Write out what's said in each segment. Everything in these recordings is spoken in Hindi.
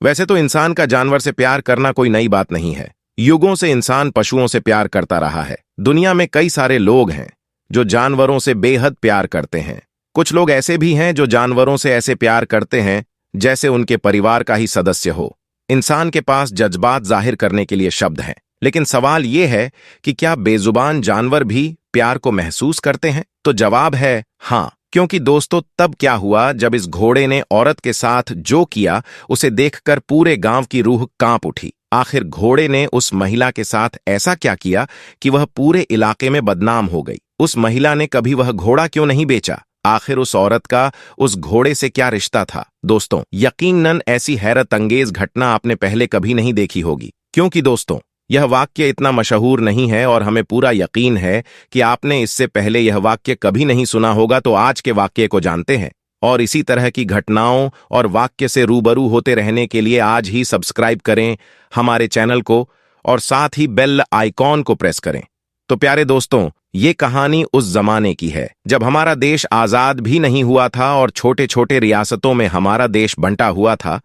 वैसे तो इंसान का जानवर से प्यार करना कोई नई बात नहीं है। युगों से इंसान पशुओं से प्यार करता रहा है। दुनिया में कई सारे लोग हैं जो जानवरों से बेहद प्यार करते हैं। कुछ लोग ऐसे भी हैं जो जानवरों से ऐसे प्यार करते हैं जैसे उनके परिवार का ही सदस्य हो। इंसान के पास जज्बात जाहिर करने के लिए शब्द हैं, लेकिन सवाल यह है कि क्या बेजुबान जानवर भी प्यार को महसूस करते हैं? तो जवाब है हाँ, क्योंकि दोस्तों तब क्या हुआ जब इस घोड़े ने औरत के साथ जो किया उसे देखकर पूरे गांव की रूह कांप उठी। आखिर घोड़े ने उस महिला के साथ ऐसा क्या किया कि वह पूरे इलाके में बदनाम हो गई? उस महिला ने कभी वह घोड़ा क्यों नहीं बेचा? आखिर उस औरत का उस घोड़े से क्या रिश्ता था? दोस्तों, यकीनन ऐसी हैरत अंगेज घटना आपने पहले कभी नहीं देखी होगी, क्योंकि दोस्तों यह वाक्य इतना मशहूर नहीं है और हमें पूरा यकीन है कि आपने इससे पहले यह वाक्य कभी नहीं सुना होगा। तो आज के वाक्य को जानते हैं और इसी तरह की घटनाओं और वाक्य से रूबरू होते रहने के लिए आज ही सब्सक्राइब करें हमारे चैनल को और साथ ही बेल आइकॉन को प्रेस करें। तो प्यारे दोस्तों, ये कहानी उस जमाने की है जब हमारा देश आजाद भी नहीं हुआ था और छोटे छोटे रियासतों में हमारा देश बंटा हुआ था।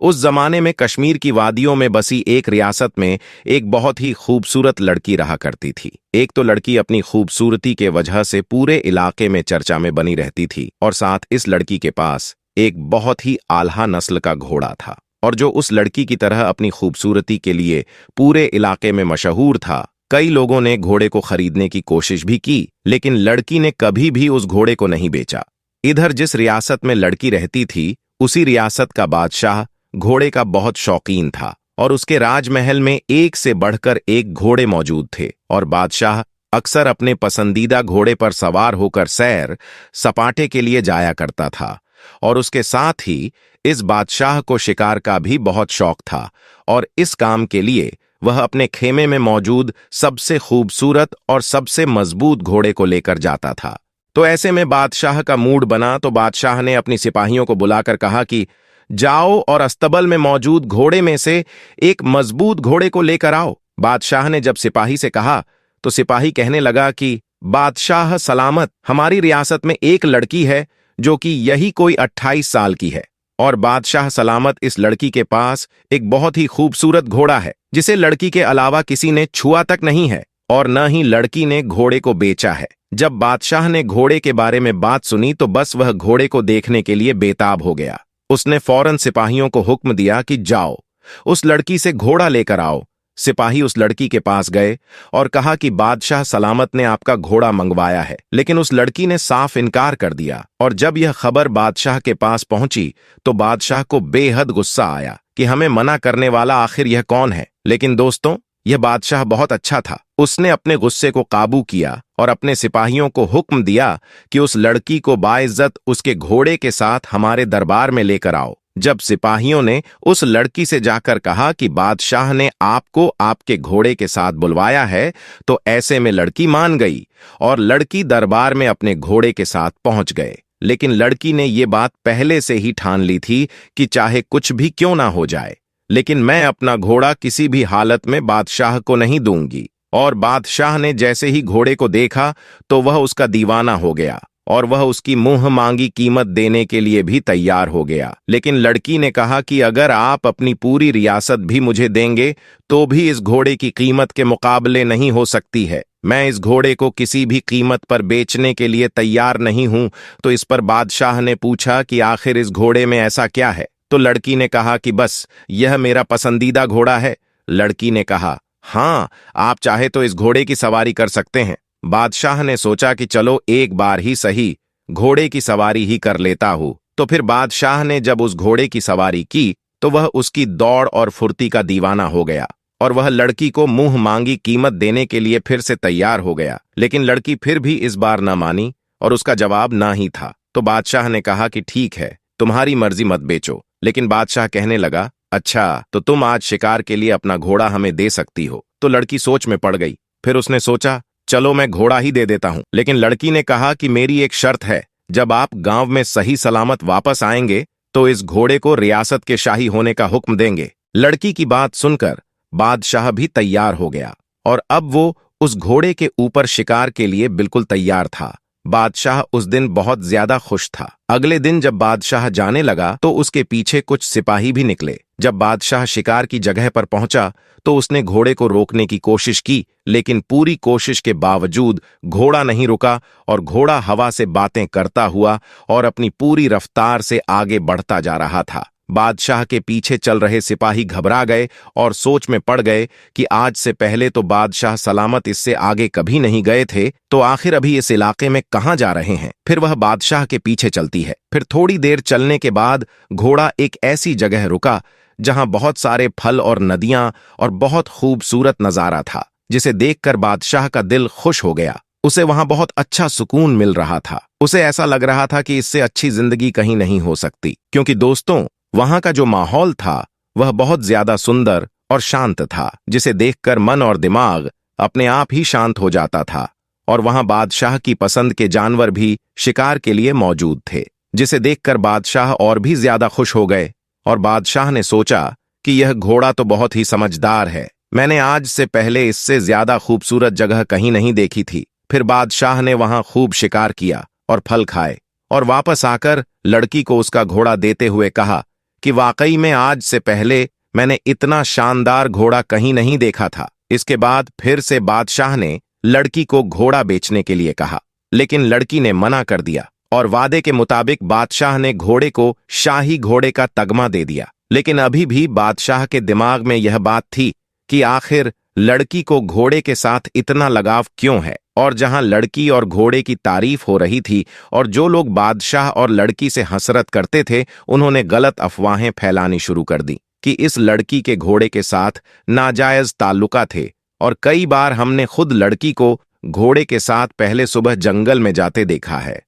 उस जमाने में कश्मीर की वादियों में बसी एक रियासत में एक बहुत ही खूबसूरत लड़की रहा करती थी। एक तो लड़की अपनी खूबसूरती के वजह से पूरे इलाके में चर्चा में बनी रहती थी और साथ इस लड़की के पास एक बहुत ही आल्हा नस्ल का घोड़ा था, और जो उस लड़की की तरह अपनी खूबसूरती के लिए पूरे इलाके में मशहूर था। कई लोगों ने घोड़े को खरीदने की कोशिश भी की, लेकिन लड़की ने कभी भी उस घोड़े को नहीं बेचा। इधर जिस रियासत में लड़की रहती थी, उसी रियासत का बादशाह घोड़े का बहुत शौकीन था और उसके राजमहल में एक से बढ़कर एक घोड़े मौजूद थे। और बादशाह अक्सर अपने पसंदीदा घोड़े पर सवार होकर सैर सपाटे के लिए जाया करता था। और उसके साथ ही इस बादशाह को शिकार का भी बहुत शौक था और इस काम के लिए वह अपने खेमे में मौजूद सबसे खूबसूरत और सबसे मजबूत घोड़े को लेकर जाता था। तो ऐसे में बादशाह का मूड बना तो बादशाह ने अपनी सिपाहियों को बुलाकर कहा कि जाओ और अस्तबल में मौजूद घोड़े में से एक मजबूत घोड़े को लेकर आओ। बादशाह ने जब सिपाही से कहा तो सिपाही कहने लगा कि बादशाह सलामत, हमारी रियासत में एक लड़की है जो कि यही कोई 28 साल की है, और बादशाह सलामत इस लड़की के पास एक बहुत ही खूबसूरत घोड़ा है जिसे लड़की के अलावा किसी ने छुआ तक नहीं है, और न ही लड़की ने घोड़े को बेचा है। जब बादशाह ने घोड़े के बारे में बात सुनी तो बस वह घोड़े को देखने के लिए बेताब हो गया। उसने फौरन सिपाहियों को हुक्म दिया कि जाओ उस लड़की से घोड़ा लेकर आओ। सिपाही उस लड़की के पास गए और कहा कि बादशाह सलामत ने आपका घोड़ा मंगवाया है, लेकिन उस लड़की ने साफ इनकार कर दिया। और जब यह खबर बादशाह के पास पहुंची तो बादशाह को बेहद गुस्सा आया कि हमें मना करने वाला आखिर यह कौन है। लेकिन दोस्तों, यह बादशाह बहुत अच्छा था। उसने अपने गुस्से को काबू किया और अपने सिपाहियों को हुक्म दिया कि उस लड़की को बाइज्जत उसके घोड़े के साथ हमारे दरबार में लेकर आओ। जब सिपाहियों ने उस लड़की से जाकर कहा कि बादशाह ने आपको आपके घोड़े के साथ बुलवाया है, तो ऐसे में लड़की मान गई और लड़की दरबार में अपने घोड़े के साथ पहुंच गए। लेकिन लड़की ने ये बात पहले से ही ठान ली थी कि चाहे कुछ भी क्यों ना हो जाए, लेकिन मैं अपना घोड़ा किसी भी हालत में बादशाह को नहीं दूंगी। और बादशाह ने जैसे ही घोड़े को देखा तो वह उसका दीवाना हो गया और वह उसकी मुंह मांगी कीमत देने के लिए भी तैयार हो गया। लेकिन लड़की ने कहा कि अगर आप अपनी पूरी रियासत भी मुझे देंगे तो भी इस घोड़े की कीमत के मुकाबले नहीं हो सकती है। मैं इस घोड़े को किसी भी कीमत पर बेचने के लिए तैयार नहीं हूं। तो इस पर बादशाह ने पूछा कि आखिर इस घोड़े में ऐसा क्या है? तो लड़की ने कहा कि बस यह मेरा पसंदीदा घोड़ा है। लड़की ने कहा, हाँ, आप चाहे तो इस घोड़े की सवारी कर सकते हैं। बादशाह ने सोचा कि चलो एक बार ही सही घोड़े की सवारी ही कर लेता हूं। तो फिर बादशाह ने जब उस घोड़े की सवारी की तो वह उसकी दौड़ और फुर्ती का दीवाना हो गया और वह लड़की को मुंह मांगी कीमत देने के लिए फिर से तैयार हो गया। लेकिन लड़की फिर भी इस बार न मानी और उसका जवाब ना ही था। तो बादशाह ने कहा कि ठीक है, तुम्हारी मर्जी, मत बेचो। लेकिन बादशाह कहने लगा, अच्छा तो तुम आज शिकार के लिए अपना घोड़ा हमें दे सकती हो। तो लड़की सोच में पड़ गई। फिर उसने सोचा, चलो मैं घोड़ा ही दे देता हूं। लेकिन लड़की ने कहा कि मेरी एक शर्त है, जब आप गांव में सही सलामत वापस आएंगे तो इस घोड़े को रियासत के शाही होने का हुक्म देंगे। लड़की की बात सुनकर बादशाह भी तैयार हो गया और अब वो उस घोड़े के ऊपर शिकार के लिए बिल्कुल तैयार था। बादशाह उस दिन बहुत ज्यादा खुश था। अगले दिन जब बादशाह जाने लगा तो उसके पीछे कुछ सिपाही भी निकले। जब बादशाह शिकार की जगह पर पहुंचा तो उसने घोड़े को रोकने की कोशिश की, लेकिन पूरी कोशिश के बावजूद घोड़ा नहीं रुका और घोड़ा हवा से बातें करता हुआ और अपनी पूरी रफ्तार से आगे बढ़ता जा रहा था। बादशाह के पीछे चल रहे सिपाही घबरा गए और सोच में पड़ गए कि आज से पहले तो बादशाह सलामत इससे आगे कभी नहीं गए थे, तो आखिर अभी इस इलाके में कहां जा रहे हैं। फिर वह बादशाह के पीछे चलती है। फिर थोड़ी देर चलने के बाद घोड़ा एक ऐसी जगह रुका जहां बहुत सारे फल और नदियां और बहुत खूबसूरत नजारा था, जिसे देखकर बादशाह का दिल खुश हो गया। उसे वहां बहुत अच्छा सुकून मिल रहा था। उसे ऐसा लग रहा था कि इससे अच्छी जिंदगी कहीं नहीं हो सकती, क्योंकि दोस्तों वहां का जो माहौल था वह बहुत ज्यादा सुंदर और शांत था, जिसे देखकर मन और दिमाग अपने आप ही शांत हो जाता था। और वहां बादशाह की पसंद के जानवर भी शिकार के लिए मौजूद थे, जिसे देखकर बादशाह और भी ज्यादा खुश हो गए। और बादशाह ने सोचा कि यह घोड़ा तो बहुत ही समझदार है, मैंने आज से पहले इससे ज्यादा खूबसूरत जगह कहीं नहीं देखी थी। फिर बादशाह ने वहां खूब शिकार किया और फल खाए और वापस आकर लड़की को उसका घोड़ा देते हुए कहा कि वाकई में आज से पहले मैंने इतना शानदार घोड़ा कहीं नहीं देखा था। इसके बाद फिर से बादशाह ने लड़की को घोड़ा बेचने के लिए कहा, लेकिन लड़की ने मना कर दिया और वादे के मुताबिक बादशाह ने घोड़े को शाही घोड़े का तगमा दे दिया। लेकिन अभी भी बादशाह के दिमाग में यह बात थी कि आखिर लड़की को घोड़े के साथ इतना लगाव क्यों है। और जहां लड़की और घोड़े की तारीफ हो रही थी और जो लोग बादशाह और लड़की से हसरत करते थे, उन्होंने गलत अफवाहें फैलानी शुरू कर दी कि इस लड़की के घोड़े के साथ नाजायज ताल्लुका थे। और कई बार हमने खुद लड़की को घोड़े के साथ पहले सुबह जंगल में जाते देखा है।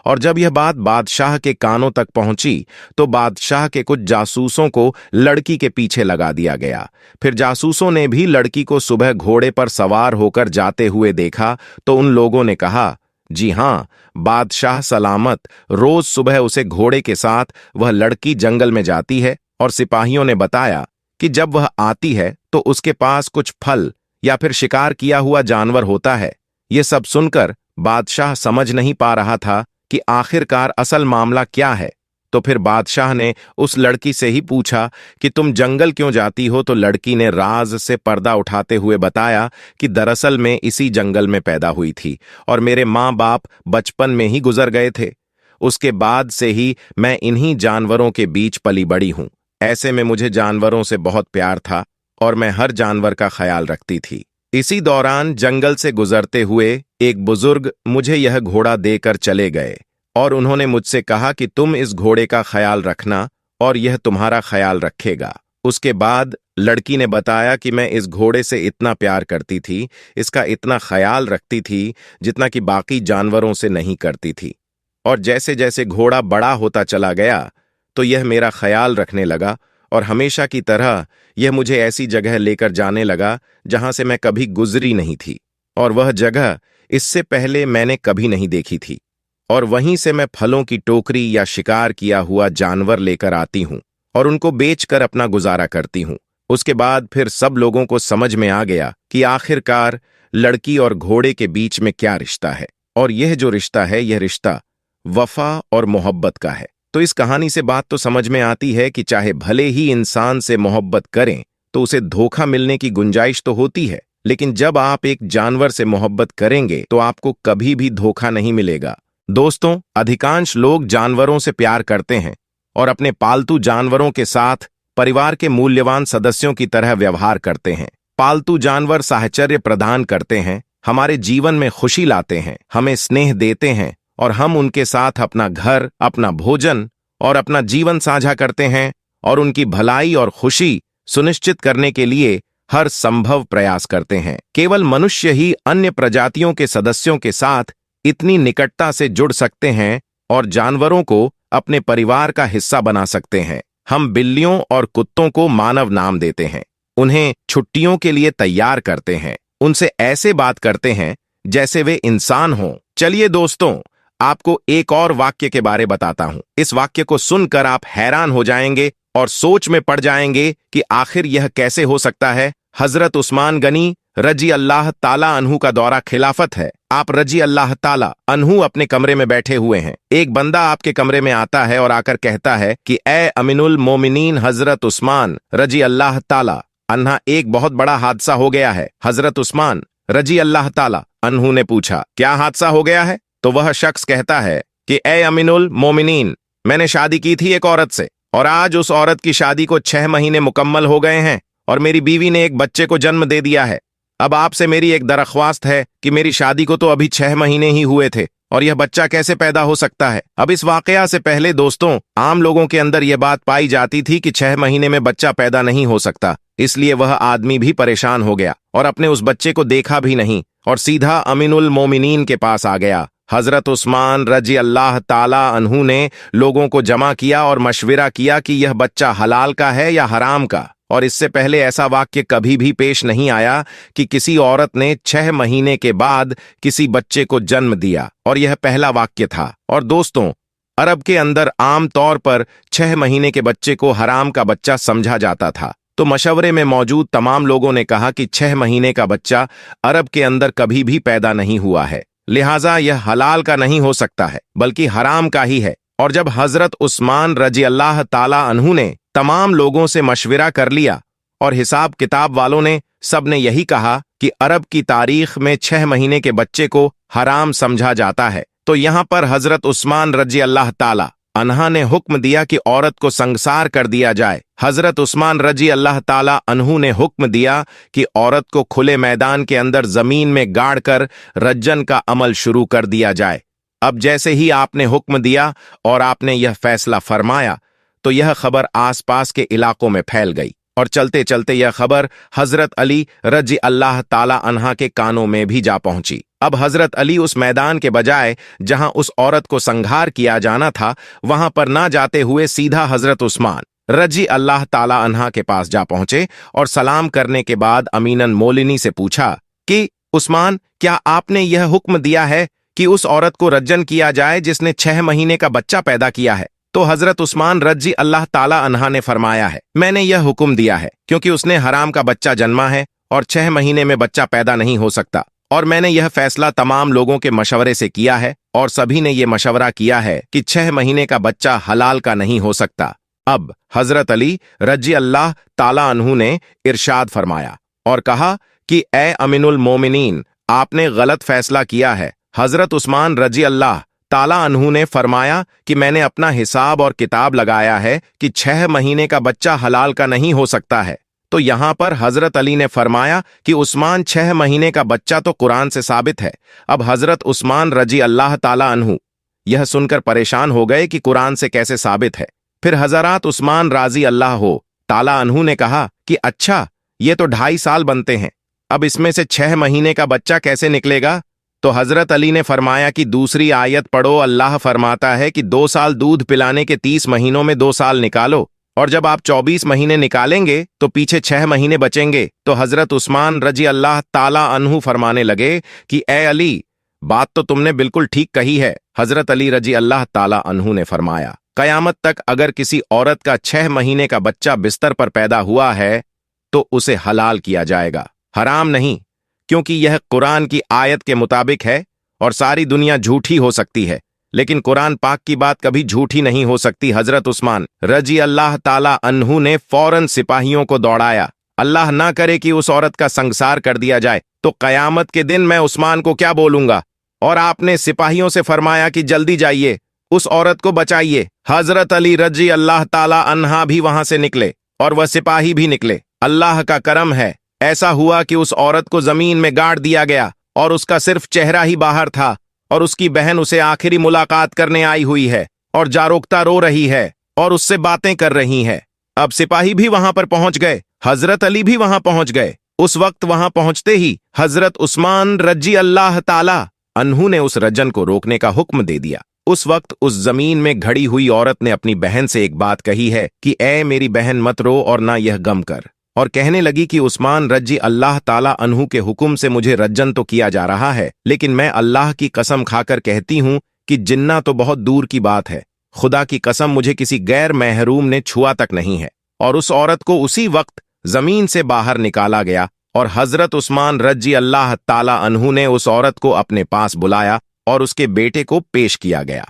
और जब यह बात बादशाह के कानों तक पहुंची तो बादशाह के कुछ जासूसों को लड़की के पीछे लगा दिया गया। फिर जासूसों ने भी लड़की को सुबह घोड़े पर सवार होकर जाते हुए देखा तो उन लोगों ने कहा, जी हां, बादशाह सलामत रोज सुबह उसे घोड़े के साथ वह लड़की जंगल में जाती है। और सिपाहियों ने बताया कि जब वह आती है तो उसके पास कुछ फल या फिर शिकार किया हुआ जानवर होता है। ये सब सुनकर बादशाह समझ नहीं पा रहा था कि आखिरकार असल मामला क्या है। तो फिर बादशाह ने उस लड़की से ही पूछा कि तुम जंगल क्यों जाती हो। तो लड़की ने राज से पर्दा उठाते हुए बताया कि दरअसल मैं इसी जंगल में पैदा हुई थी और मेरे माँ बाप बचपन में ही गुजर गए थे। उसके बाद से ही मैं इन्हीं जानवरों के बीच पली बड़ी हूं। ऐसे में मुझे जानवरों से बहुत प्यार था और मैं हर जानवर का ख्याल रखती थी। इसी दौरान जंगल से गुजरते हुए एक बुजुर्ग मुझे यह घोड़ा देकर चले गए और उन्होंने मुझसे कहा कि तुम इस घोड़े का ख्याल रखना और यह तुम्हारा ख्याल रखेगा। उसके बाद लड़की ने बताया कि मैं इस घोड़े से इतना प्यार करती थी, इसका इतना ख्याल रखती थी जितना कि बाकी जानवरों से नहीं करती थी। और जैसे जैसे घोड़ा बड़ा होता चला गया तो यह मेरा ख्याल रखने लगा और हमेशा की तरह यह मुझे ऐसी जगह लेकर जाने लगा जहां से मैं कभी गुजरी नहीं थी और वह जगह इससे पहले मैंने कभी नहीं देखी थी। और वहीं से मैं फलों की टोकरी या शिकार किया हुआ जानवर लेकर आती हूं और उनको बेचकर अपना गुजारा करती हूं। उसके बाद फिर सब लोगों को समझ में आ गया कि आखिरकार लड़की और घोड़े के बीच में क्या रिश्ता है। और यह जो रिश्ता है, यह रिश्ता वफा और मोहब्बत का है। तो इस कहानी से बात तो समझ में आती है कि चाहे भले ही इंसान से मोहब्बत करें तो उसे धोखा मिलने की गुंजाइश तो होती है, लेकिन जब आप एक जानवर से मोहब्बत करेंगे तो आपको कभी भी धोखा नहीं मिलेगा। दोस्तों, अधिकांश लोग जानवरों से प्यार करते हैं और अपने पालतू जानवरों के साथ परिवार के मूल्यवान सदस्यों की तरह व्यवहार करते हैं। पालतू जानवर साहचर्य प्रदान करते हैं, हमारे जीवन में खुशी लाते हैं, हमें स्नेह देते हैं और हम उनके साथ अपना घर, अपना भोजन और अपना जीवन साझा करते हैं और उनकी भलाई और खुशी सुनिश्चित करने के लिए हर संभव प्रयास करते हैं। केवल मनुष्य ही अन्य प्रजातियों के सदस्यों के साथ इतनी निकटता से जुड़ सकते हैं और जानवरों को अपने परिवार का हिस्सा बना सकते हैं। हम बिल्लियों और कुत्तों को मानव नाम देते हैं, उन्हें छुट्टियों के लिए तैयार करते हैं, उनसे ऐसे बात करते हैं जैसे वे इंसान हों। चलिए दोस्तों, आपको एक और वाक्य के बारे बताता हूं। इस वाक्य को सुनकर आप हैरान हो जाएंगे और सोच में पड़ जाएंगे कि आखिर यह कैसे हो सकता है। हजरत उस्मान गनी रजी अल्लाह ताला अन्हु का दौरा खिलाफत है। आप रजी अल्लाह ताला अन्हु अपने कमरे में बैठे हुए हैं। एक बंदा आपके कमरे में आता है और आकर कहता है कि ए अमीनुल मोमिनीन हजरत उस्मान रजी अल्लाह ताला अन्हा, एक बहुत बड़ा हादसा हो गया है। हजरत उस्मान रजी अल्लाह ताला अन्हु ने पूछा, क्या हादसा हो गया है? तो वह शख्स कहता है कि ए अमीनुल मोमिनीन, मैंने शादी की थी एक औरत से और आज उस औरत की शादी को 6 महीने मुकम्मल हो गए हैं और मेरी बीवी ने एक बच्चे को जन्म दे दिया है। अब आपसे मेरी एक दरख्वास्त है कि मेरी शादी को तो अभी 6 महीने ही हुए थे और यह बच्चा कैसे पैदा हो सकता है? अब इस वाकया से पहले दोस्तों, आम लोगों के अंदर यह बात पाई जाती थी कि 6 महीने में बच्चा पैदा नहीं हो सकता, इसलिए वह आदमी भी परेशान हो गया और अपने उस बच्चे को देखा भी नहीं और सीधा अमीनुल मोमिनीन के पास आ गया। हजरत उस्मान रजी अल्लाह ताला अन्हु ने लोगों को जमा किया और मशविरा किया कि यह बच्चा हलाल का है या हराम का। और इससे पहले ऐसा वाक्य कभी भी पेश नहीं आया कि किसी औरत ने 6 महीने के बाद किसी बच्चे को जन्म दिया, और यह पहला वाक्य था। और दोस्तों, अरब के अंदर आम तौर पर 6 महीने के बच्चे को हराम का बच्चा समझा जाता था। तो मशवरे में मौजूद तमाम लोगों ने कहा कि 6 महीने का बच्चा अरब के अंदर कभी भी पैदा नहीं हुआ है, लिहाजा यह हलाल का नहीं हो सकता है बल्कि हराम का ही है। और जब हजरत उस्मान रजी अल्लाह ताला अन्हु ने तमाम लोगों से मशविरा कर लिया और हिसाब किताब वालों ने सब ने यही कहा कि अरब की तारीख में 6 महीने के बच्चे को हराम समझा जाता है, तो यहां पर हजरत उस्मान रजी अल्लाह ताला अन्हा ने हुक्म दिया कि औरत को संगसार कर दिया जाए। हजरत उस्मान रजी अल्लाह ताला अन्हु ने हुक्म दिया कि औरत को खुले मैदान के अंदर जमीन में गाड़कर रज्जन का अमल शुरू कर दिया जाए। अब जैसे ही आपने हुक्म दिया और आपने यह फैसला फरमाया तो यह खबर आसपास के इलाकों में फैल गई और चलते चलते यह खबर हजरत अली रजी अल्लाह ताला अन्हा के कानों में भी जा पहुंची। अब हजरत अली उस मैदान के बजाय जहां उस औरत को संघार किया जाना था वहां पर ना जाते हुए सीधा हजरत उस्मान रजी अल्लाह ताला अन्हा के पास जा पहुंचे और सलाम करने के बाद अमीनन मोलिनी से पूछा कि उस्मान, क्या आपने यह हुक्म दिया है कि उस औरत को रज्जन किया जाए जिसने 6 महीने का बच्चा पैदा किया है? तो हजरत उस्मान रजी अल्लाह ताला अन्हा ने फरमाया है, मैंने यह हुक्म दिया है क्योंकि उसने हराम का बच्चा जन्मा है और 6 महीने में बच्चा पैदा नहीं हो सकता, और मैंने यह फैसला तमाम लोगों के मशवरे से किया है और सभी ने यह मशवरा किया है कि 6 महीने का बच्चा हलाल का नहीं हो सकता। अब हजरत अली रजी अल्लाह ताला अन्हु ने इरशाद फरमाया और कहा कि ए अमीनुल मोमिनीन, आपने गलत फैसला किया है। हजरत उस्मान रजी अल्लाह ताला अन्हु ने फरमाया कि मैंने अपना हिसाब और किताब लगाया है कि 6 महीने का बच्चा हलाल का नहीं हो सकता है। तो यहां पर हजरत अली ने फरमाया कि उस्मान 6 महीने का बच्चा तो कुरान से साबित है। अब हजरत उस्मान रजी अल्लाह ताला अन्हु यह सुनकर परेशान हो गए कि कुरान से कैसे साबित है। फिर हजरत उस्मान राजी अल्लाह हो ताला अन्हु ने कहा कि अच्छा, ये तो 2.5 साल बनते हैं, अब इसमें से 6 महीने का बच्चा कैसे निकलेगा? तो हजरत अली ने फरमाया कि दूसरी आयत पढ़ो, अल्लाह फरमाता है कि 2 साल दूध पिलाने के 30 महीनों में 2 साल निकालो, और जब आप 24 महीने निकालेंगे तो पीछे 6 महीने बचेंगे। तो हजरत उस्मान रजी अल्लाह ताला अन्हु फरमाने लगे कि ए अली, बात तो तुमने बिल्कुल ठीक कही है। हजरत अली रजी अल्लाह ताला अन्हु ने फरमाया, कयामत तक अगर किसी औरत का 6 महीने का बच्चा बिस्तर पर पैदा हुआ है तो उसे हलाल किया जाएगा, हराम नहीं, क्योंकि यह कुरान की आयत के मुताबिक है। और सारी दुनिया झूठी हो सकती है लेकिन कुरान पाक की बात कभी झूठी नहीं हो सकती। हजरत उस्मान रजी अल्लाह ताला अन्हु ने फौरन सिपाहियों को दौड़ाया, अल्लाह ना करे कि उस औरत का संसार कर दिया जाए तो कयामत के दिन मैं उस्मान को क्या बोलूंगा। और आपने सिपाहियों से फरमाया कि जल्दी जाइए, उस औरत को बचाइए। हजरत अली रजी अल्लाह ताला अन्हा भी वहां से निकले और वह सिपाही भी निकले। अल्लाह का करम है, ऐसा हुआ कि उस औरत को जमीन में गाड़ दिया गया और उसका सिर्फ चेहरा ही बाहर था और उसकी बहन उसे आखिरी मुलाकात करने आई हुई है और जारोकता रो रही है और उससे बातें कर रही है। अब सिपाही भी वहां पर पहुंच गए, हजरत अली भी वहां पहुंच गए। उस वक्त वहां पहुंचते ही हजरत उस्मान रजी अल्लाह ताला अन्हु ने उस रज्जन को रोकने का हुक्म दे दिया। उस वक्त उस जमीन में घड़ी हुई औरत ने अपनी बहन से एक बात कही है कि ए मेरी बहन, मत रो और ना यह गम कर, और कहने लगी कि उस्मान रजी अल्लाह ताला अन्हु के हुक्म से मुझे रज्जन तो किया जा रहा है, लेकिन मैं अल्लाह की कसम खाकर कहती हूं कि जिन्ना तो बहुत दूर की बात है, खुदा की कसम मुझे किसी गैर महरूम ने छुआ तक नहीं है। और उस औरत को उसी वक्त जमीन से बाहर निकाला गया और हजरत उस्मान रजी अल्लाह ताला अन्हु ने उस औरत को अपने पास बुलाया और उसके बेटे को पेश किया गया।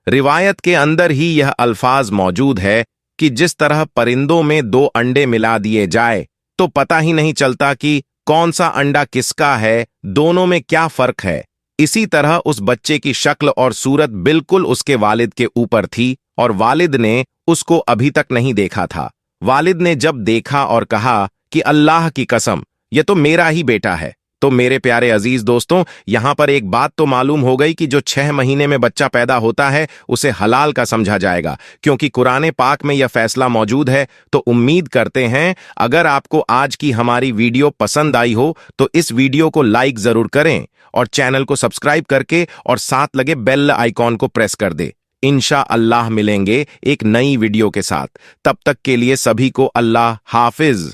रिवायत के अंदर ही यह अल्फाज मौजूद है कि जिस तरह परिंदों में दो अंडे मिला दिए जाए तो पता ही नहीं चलता कि कौन सा अंडा किसका है, दोनों में क्या फर्क है, इसी तरह उस बच्चे की शक्ल और सूरत बिल्कुल उसके वालिद के ऊपर थी और वालिद ने उसको अभी तक नहीं देखा था। वालिद ने जब देखा और कहा कि अल्लाह की कसम, यह तो मेरा ही बेटा है। तो मेरे प्यारे अजीज दोस्तों, यहां पर एक बात तो मालूम हो गई कि जो 6 महीने में बच्चा पैदा होता है उसे हलाल का समझा जाएगा, क्योंकि कुरान पाक में यह फैसला मौजूद है। तो उम्मीद करते हैं अगर आपको आज की हमारी वीडियो पसंद आई हो तो इस वीडियो को लाइक जरूर करें और चैनल को सब्सक्राइब करके और साथ लगे बेल आइकॉन को प्रेस कर दे। इंशाअल्लाह मिलेंगे एक नई वीडियो के साथ। तब तक के लिए सभी को अल्लाह हाफिज।